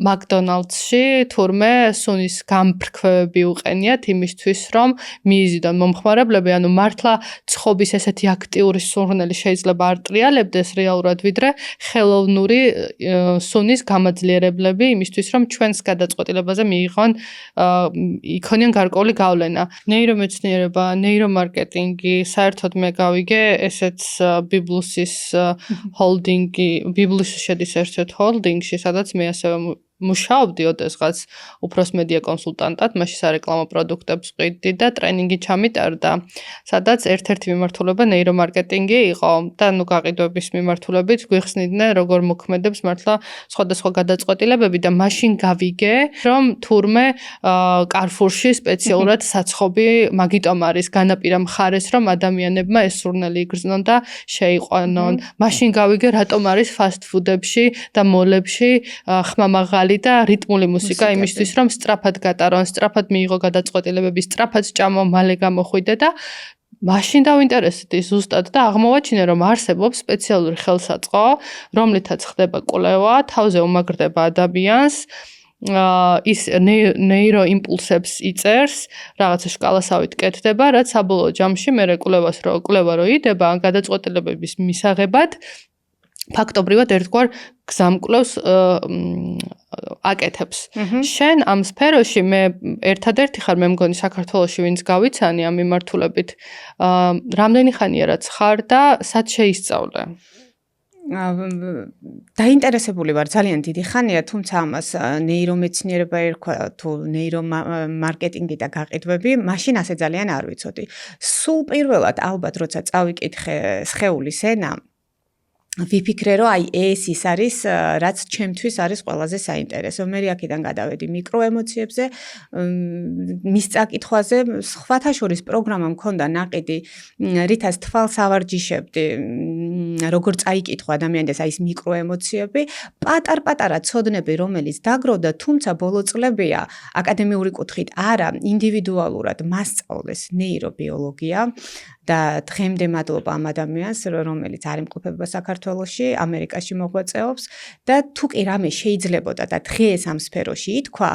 McDonald's-ში თურმე სუნის გამფრქვევები უყენიათ იმისთვის, რომ მიიზიდონ მომხმარებლები, ანუ მართლა ცხობის ესეთი აქტიური სურნელი შეიძლება არ ტრიალებდეს რეალურად, ვიდრე ხელოვნური სუნის გამაძლიერებლები იმისთვის, რომ ჩვენს გადაწყვეტილებაზე მიიღონ იქონიან გარკვეული გავლენა. ნეირომეცნიერება, ნეირომარკეტინგი, საერთოდ მე გავიგე ესეც ბიბლუსის ჰოლდინგი, ბიბლუსი შედის ერთ-ერთ ჰოლდინგში, სადაც მე ასევე მუშაობდი ოდესღაც უფროს მედია კონსულტანტად, მაშინ სარეკლამო პროდუქტებს ვყიდდი და ტრენინგი ჩამიტარდა, სადაც ერთ-ერთი მიმართულება ნეირომარკეტინგი იყო და გაყიდვების მიმართულებით გვიხსნიდნენ როგორ მოქმედებს მართლა სხვადასხვა გადაწყვეტილებები და მაშინ გავიგე, რომ თურმე Carrefour-ში სპეციალურად საცხობი მაგიტომ არის განაპირა მხარეს, რომ ადამიანებმა ეს სურნელი იგრძნონ და შეიყვანონ. მაშინ გავიგე, რატომ არის fast food-ებში და მოლებში ხმამაღალი და რიტმული მუსიკა იმისთვის, რომ სწრაფად გატარონ, სწრაფად მიიღო გადაწყვეტილებები, სწრაფად ჭამო, მალე გამოხვიდე და მაშინ დავინტერესდი ზუსტად და აღმოვაჩინე, რომ არსებობს სპეციალური ხელსაწყო, რომლითაც ხდება კვლევა, თავზე უმაგრდება ადამიანს, ის ნეიროიმპულსებს იწერს, რაღაცა შკალასავით კეთდება, რაც საბოლოო ჯამში მე კვლევა რო იდება, გადაწყვეტილებების მისაღებად ფაქტობრივად ერთგვარ გზამკვლევს აკეთებს. შენ ამ სფეროში მე ერთადერთი ხარ, მე მგონი საქართველოში, ვინც გავიცანი ამ მიმართულებით. რამდენი ხანია რაც ხარ და სად შეისწავლე? დაინტერესებული ვარ ძალიან დიდი ხანია, თუმცა ამას ნეირომეცნიერება ერქვა თუ ნეირომარკეტინგი და გაყიდვები, მაშინ ასე ძალიან არ ვიცოდი. სულ პირველად ალბათ როცა წავიკითხე სხეულის ენა, ვიფიქრე, რომ აი ეს ის არის, რაც ჩემთვის არის ყველაზე საინტერესო. მე აქედან გადავედი მიკროემოციებზე, მის წაკითხვაზე, სხვათა შორის პროგრამა მქონდა ნაყიდი, რითაც თვალს ავარჯიშებდი, როგორ წაიკითხვა ადამიანს აი ეს მიკროემოციები, პატარ-პატარა ცოდნები, რომელიც დაგროვდა, თუმცა ბოლო წლებია აკადემიური კუთხით არა, ინდივიდუალურად მასწავლეს ნეირობიოლოგია და დღემდე მადლობა ამ ადამიანს, რომელიც არ იმყოფება საქართველოში, ამერიკაში მოღვაწეობს და თუ კი რამე შეიძლებოდა და დღეს ამ სფეროში ითქვა,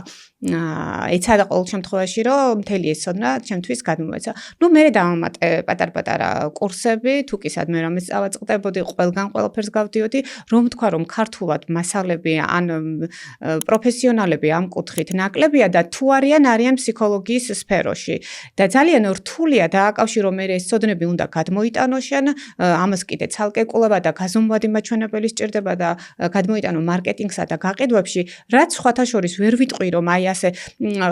ეცადა ყოველ შემთხვევაში, რომ მთელი ეს ცოდნა ჩემთვის გადმოეცა. მე დავამატე პატარ-პატარა კურსები, თუ კი სადმე რამეს წავაწყდებოდი, ყველგან ყველაფერს გავდიოდი, რომ თქვა, რომ ქართულად მასალები ან პროფესიონალები ამ კუთხით ნაკლებია და თუ არიან ფსიქოლოგიის სფეროში. და ძალიან რთულია დააკავშირო მე ეს ცოდნები უნდა გადმოიტანო შენ, ამას კიდე ცალკე კვლევა და გაზომვადი მაჩვენებელი სჭირდება და გადმოიტანო მარკეტინგსა და გაყიდვებში, რაც სხვათა შორის ვერ ვიტყვი, რომ აი ასე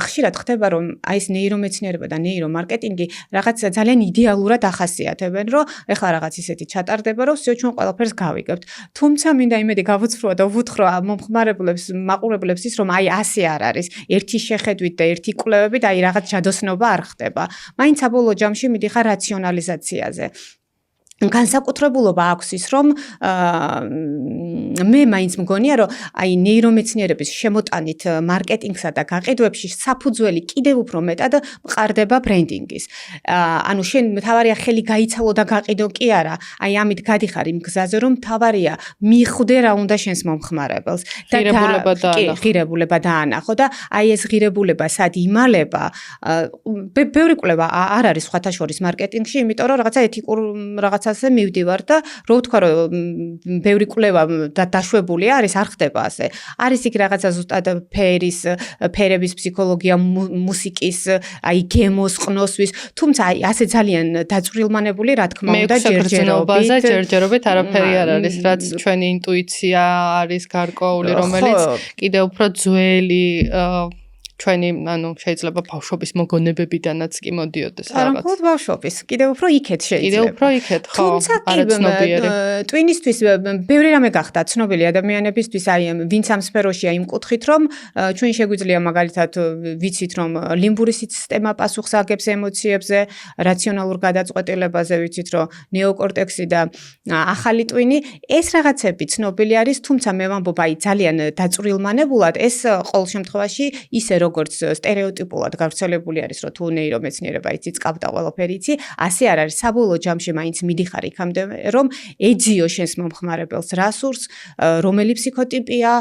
ხშირად ხდება, რომ აი ეს ნეირომეცნიერება და ნეირომარკეტინგი რაღაც ძალიან იდეალურად ახასიათებენ, რომ ეხლა რაღაც ისეთი ჩატარდება, რომ всё ჩვენ ყველაფერს გავიგებთ. თუმცა მინდა იმედი გავუცხროა და ვუთხრო მომხმარებლებს, მაყურებლებს ის, რომ აი ასე არ არის. ერთი შეხედვით და ერთი კვლევებით აი რაღაც ჯადოსნობა არ ხდება. მაინც საბოლოო ჯამში მიდიხარ რაციონალიზაციაზე. განსაკუთრებულობა აქვს ის, რომ მე მაინც მგონია, რომ აი ნეირომეცნიერების შემოტანით მარკეტინგსა და გაყიდვებში საფუძველი კიდევ უფრო მეტად მყარდება ბრენდინგის. ანუ შენ მთავარია ხელი გაიცალო და გაყიდო კი არა, აი ამით გადიხარ იმ გზაზე, რომ მთავარია მიხვდე რა უნდა შენს მომხმარებელს და ღირებულება დაანახო და აი ეს ღირებულება სად იმალება, ბევრი კვლევა არ არის სხვათა შორის მარკეტინგში, იმიტომ რომ რაღაცა ეთიკურ რაღაცას მივდივარ და რო ვთქვა, რომ ბევრი კვლევა დაშვებული არის, არ ხდება ასე. არის იქ რაღაცა ზუსტად ფერების ფსიქოლოგია, მუსიკის, აი გემოს, ყნოსვის, თუმცა აი ასე ძალიან დაწვრილმანებული, რა თქმა უნდა, ჯერჯერობით არაფერი არ არის, რაც ჩვენი ინტუიცია არის გარკვეული, რომელიც კიდევ უფრო ძველი ჩვენი, შეიძლება ბავშვობის მოგონებებიდანაც კი მოდიოდეს რაღაც. არა მხოლოდ ბავშვობის, კიდევ უფრო იქეთ შეიძლება. კიდევ უფრო იქეთ, ხო, არაცნობიერი. ტვინისთვის ბევრი რამე გახდა ცნობილი ადამიანებისთვის, აი ვინც ამ სფეროშია იმ კუთხით, რომ ჩვენ შეგვიძლია მაგალითად ვიცით, რომ ლიმბური სისტემა პასუხს აგებს ემოციებზე, რაციონალურ გადაწყვეტილებაზე ვიცით, რომ ნეოკორტექსი და ახალი ტვინი, ეს რაღაცები ცნობილი არის, თუმცა მე ვამბობ, აი ძალიან დაწვრილმანებულად ეს ყოველ შემთხვევაში ისე როგორც სტერეოტიპულად გავრცელებული არის, რომ თუ ნეირომეცნიერება იცი, წკავდა ყველაფერი იცი, ასე არ არის. საბოლოო ჯამში მაინც მიდიხარ იქამდე, რომ ეძიო შენს მომხმარებელს რა სურს, რომელი ფსიქოტიპია,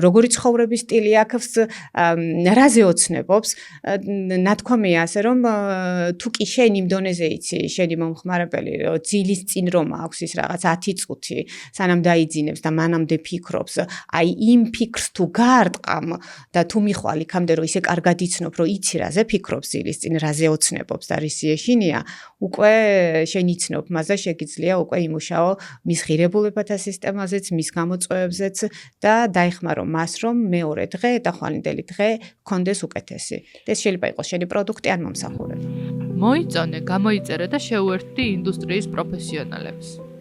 როგორი ცხოვრების სტილი აქვს, რაზე ოცნებობს. ნათქვამია ასე, რომ თუ კი შენ იმ დონეზე იცი, შენი მომხმარებელი, რომ ძილის წინ რომ აქვს ის რაღაც 10 წუთი, სანამ დაიძინებს და მანამდე ფიქრობს, აი იმ ფიქრს თუ გაარტყამ და თუ მიხვალ იქამდე, რომ ისე კარგად იცნობ, რომ იცი რაზე ფიქრობს ძილის წინ, რაზე ოცნებობს და რის ეშინია, უკვე შენ იცნობ, მასზე შეგიძლია უკვე იმუშაო მის ღირებულებათა სისტემაზეც, მის გამოწვევებზეც და დაეხმარო მას, რომ მეორე დღე და ხვალინდელი დღე გქონდეს უკეთესი. ეს შეიძლება იყოს შენი პროდუქტი ან მომსახურება. მოიწონე, გამოიწერე და შეუერთდი ინდუსტრიის პროფესიონალებს.